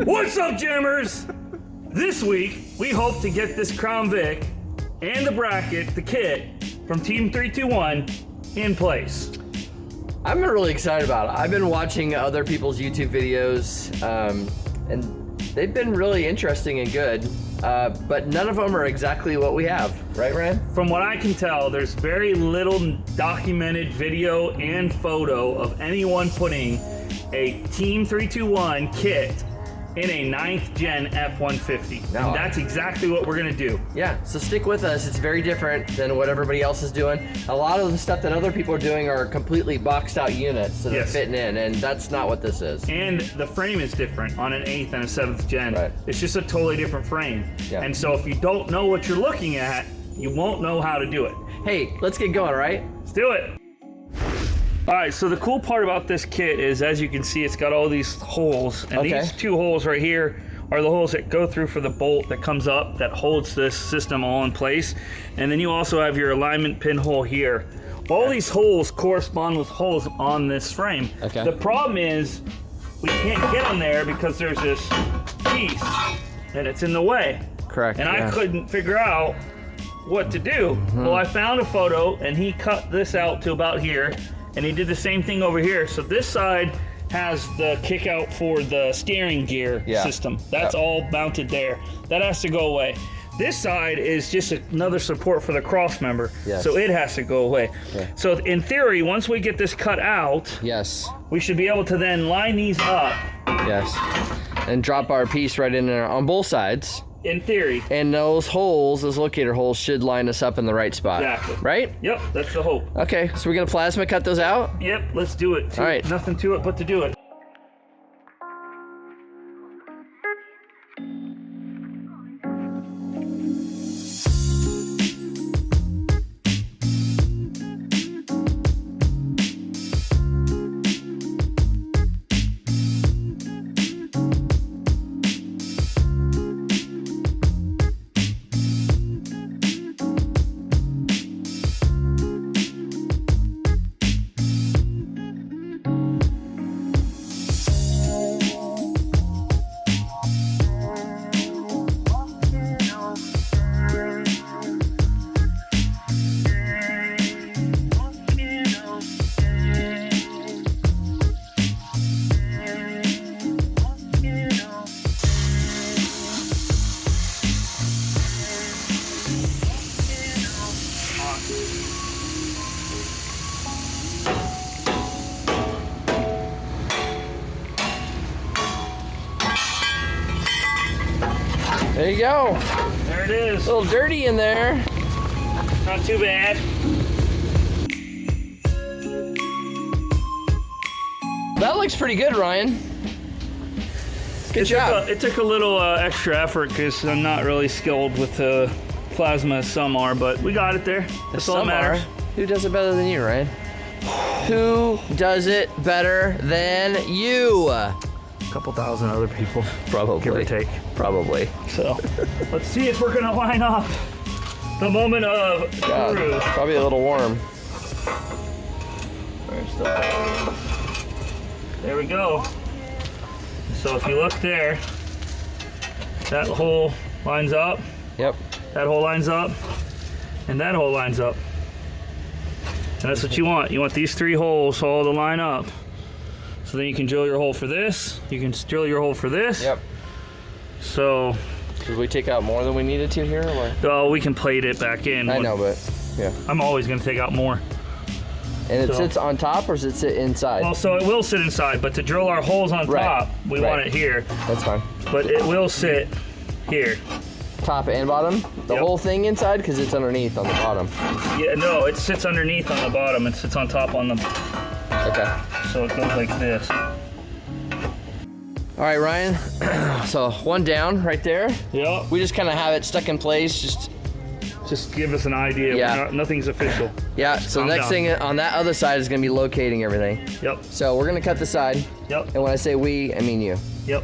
What's up, jammers? This week, we hope to get this Crown Vic and the bracket, the kit, from Team 321 in place. I'm really excited about it. I've been watching other people's YouTube videos, and they've been really interesting and good, but none of them are exactly what we have. Right, Ryan? From what I can tell, there's very little documented video and photo of anyone putting a Team 321 kit in a 9th gen F150. No. And that's exactly what we're gonna do. Yeah, so stick with us. It's very different than what everybody else is doing. A lot of the stuff that other people are doing are completely boxed out units that are fitting in, and that's not what this is. And the frame is different on an 8th and a 7th gen. Right. It's just a totally different frame. Yeah. And so if you don't know what you're looking at, you won't know how to do it. Hey, let's get going, right? Let's do it. All right, so the cool part about this kit is, as you can see, it's got all these holes, and these two holes right here are the holes that go through for the bolt that comes up that holds this system all in place. And then you also have your alignment pinhole here. All these holes correspond with holes on this frame. Okay. The problem is we can't get them there because there's this piece and it's in the way. Correct. And I couldn't figure out what to do. Well, I found a photo and he cut this out to about here. And he did the same thing over here. So this side has the kick out for the steering gear system. That's all mounted there. That has to go away. This side is just another support for the cross member. So it has to go away. So in theory, once we get this cut out, we should be able to then line these up. And drop our piece right in there on both sides. In theory. And those holes, those locator holes, should line us up in the right spot. Exactly. Right? Yep, that's the hope. Okay, so we're gonna plasma cut those out? Yep, let's do it. All right. Nothing to it but to do it. There you go. There it is. A little dirty in there. Not too bad. That looks pretty good, Ryan. Good job. It took a little extra effort because I'm not really skilled with plasma as some are, but we got it there. That's all that matters. Who does it better than you, Ryan? Who does it better than you? Couple thousand other people, Probably. give or take. Probably. So let's see if we're gonna line up the moment of truth. Probably a little warm. There we go. So if you look there, that hole lines up. Yep. That hole lines up, and that hole lines up. And that's what you want. You want these three holes all to line up. So then you can drill your hole for this. You can drill your hole for this. Yep. So. Did we take out more than we needed to here? Or? Oh, we can plate it back in. I know, but yeah. I'm always going to take out more. And it sits on top, or does it sit inside? Well, so it will sit inside, but to drill our holes on top, we want it here. That's fine. But it will sit here. Top and bottom? The whole thing inside? Because it's underneath on the bottom. Yeah, no, it sits underneath on the bottom. It sits on top on the... Okay. So it goes like this. All right, Ryan. So one down right there. Yep. We just kind of have it stuck in place. Just give us an idea. Yeah. Nothing's official. Yeah, so the next thing on that other side is going to be locating everything. Yep. So we're going to cut the side. Yep. And when I say we, I mean you. Yep.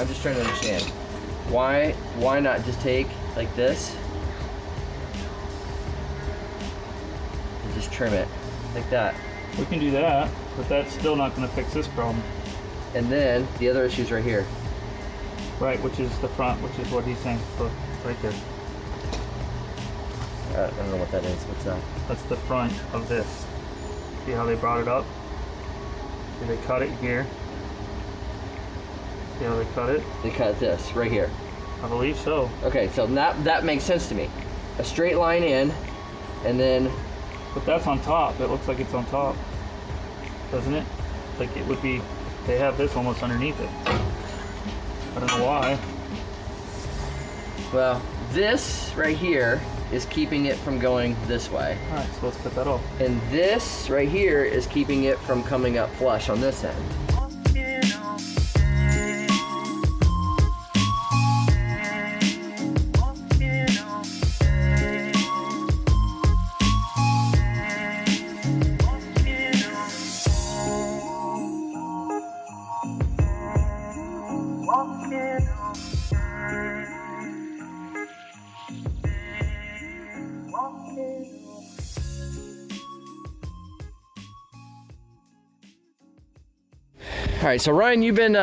I'm just trying to understand. Why not just take like this and just trim it like that? We can do that, but that's still not going to fix this problem. And then the other issue's right here. Right, which is the front, which is what he's saying. So, right there. I don't know what that is. What's that? That's the front of this. See how they brought it up? See, they cut it here. See how they cut it? They cut this right here. I believe so. Okay, so that makes sense to me. A straight line in, and then... But that's on top. It looks like it's on top. Doesn't it? Like it would be... They have this almost underneath it. I don't know why. Well, this right here is keeping it from going this way. Alright, so let's cut that off. And this right here is keeping it from coming up flush on this end. All right, so Ryan, you've been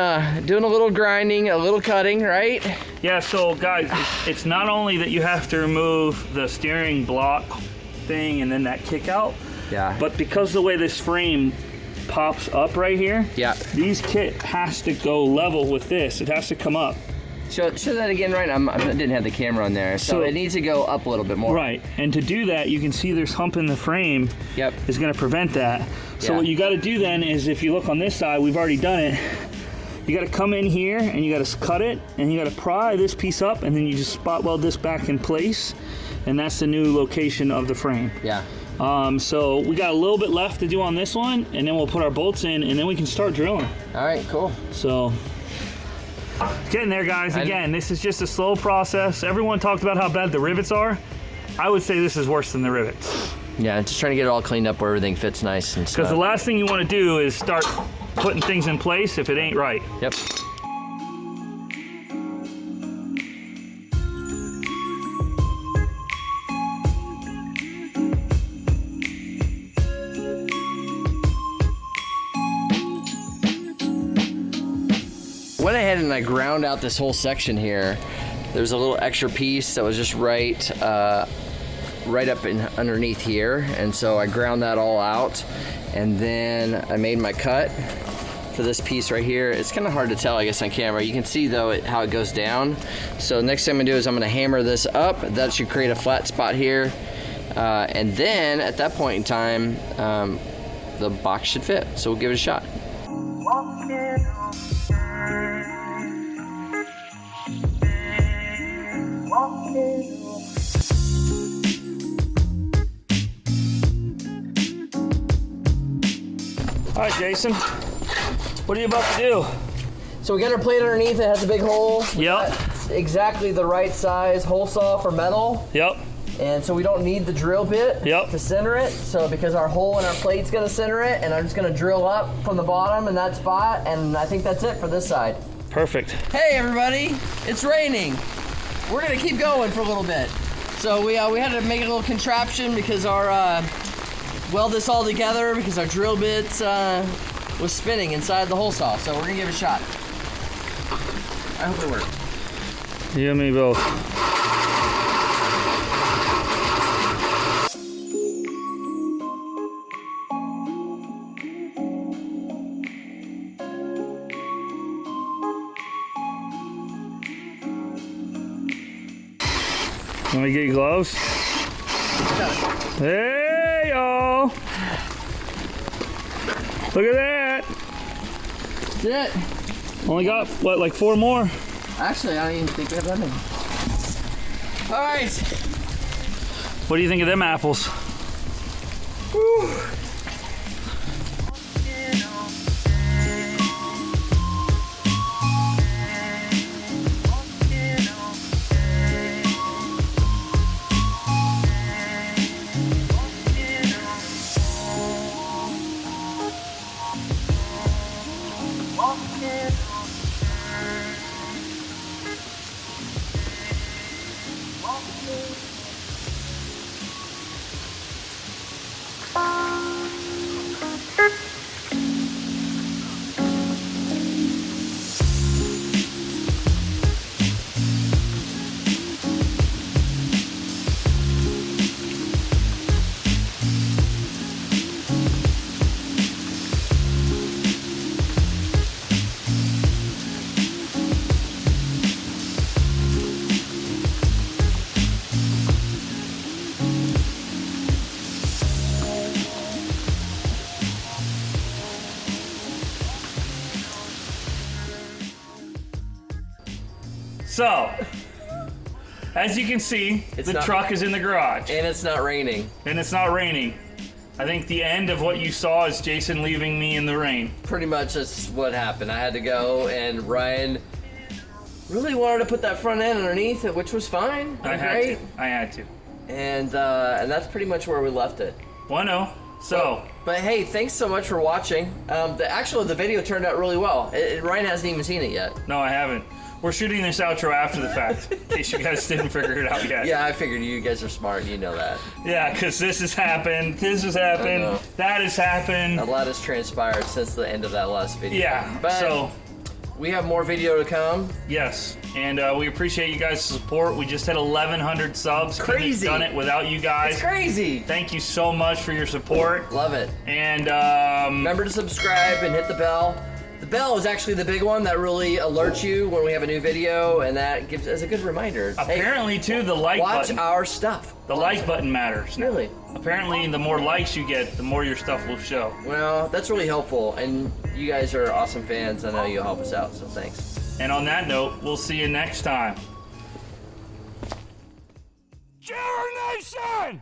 doing a little grinding, a little cutting, right? Yeah, so guys, it's not only that you have to remove the steering block thing and then that kick out, Yeah. but because of the way this frame pops up right here, Yeah. these kit has to go level with this. It has to come up. Show that again, Ryan. I didn't have the camera on there, so it needs to go up a little bit more. Right, and to do that, you can see there's hump in the frame. Yep. Is going to prevent that. So Yeah. what you got to do then is, if you look on this side, we've already done it. You got to come in here and you got to cut it and you got to pry this piece up and then you just spot weld this back in place, and that's the new location of the frame. Yeah. So we got a little bit left to do on this one, and then we'll put our bolts in and then we can start drilling. All right, cool. So getting there, guys. Again, this is just a slow process. Everyone talked about how bad the rivets are. I would say this is worse than the rivets. Yeah, just trying to get it all cleaned up where everything fits nice and stuff. Because the last thing you want to do is start putting things in place if it ain't right. Yep. Went ahead and I ground out this whole section here. There's a little extra piece that was just right up in underneath here, and so I ground that all out, and then I made my cut for this piece right here. It's kind of hard to tell, I guess, on camera. You can see though how it goes down. So next thing I'm gonna do is I'm gonna hammer this up. That should create a flat spot here, and then at that point in time, the box should fit. So we'll give it a shot. All right, Jason, what are you about to do? So we got our plate underneath. It has a big hole. Yep. Exactly the right size hole saw for metal. Yep. And so we don't need the drill bit Yep. to center it. So because our hole in our plate's gonna center it, and I'm just gonna drill up from the bottom in that spot, and I think that's it for this side. Perfect. Hey everybody, it's raining. We're gonna keep going for a little bit. So we had to make a little contraption because our weld this all together because our drill bits was spinning inside the hole saw. So we're gonna give it a shot. I hope it works. You and me both. Want to get your gloves? Hey, y'all! Look at that! That's it. Only got, what, like 4 more? Actually, I don't even think we have that many. All right. What do you think of them apples? Whew. So, as you can see, the truck is in the garage. And it's not raining. And it's not raining. I think the end of what you saw is Jason leaving me in the rain. Pretty much that's what happened. I had to go, and Ryan really wanted to put that front end underneath it, which was fine. I had to. And that's pretty much where we left it. Well, no. So. But hey, thanks so much for watching. The video turned out really well. Ryan hasn't even seen it yet. No, I haven't. We're shooting this outro after the fact, in case you guys didn't figure it out yet. Yeah, I figured you guys are smart. You know that. Yeah, because this has happened, that has happened. A lot has transpired since the end of that last video. Yeah, but so. We have more video to come. Yes, and we appreciate you guys' support. We just hit 1,100 subs. Crazy. Couldn't have done it without you guys. It's crazy. Thank you so much for your support. Love it. And remember to subscribe and hit the bell. The bell is actually the big one that really alerts you when we have a new video, and that gives as a good reminder. Apparently, too, the like button. Watch our stuff. The like button matters now. Really? Apparently, the more likes you get, the more your stuff will show. Well, that's really helpful, and you guys are awesome fans. I know you'll help us out, so thanks. And on that note, we'll see you next time. Cheer Nation!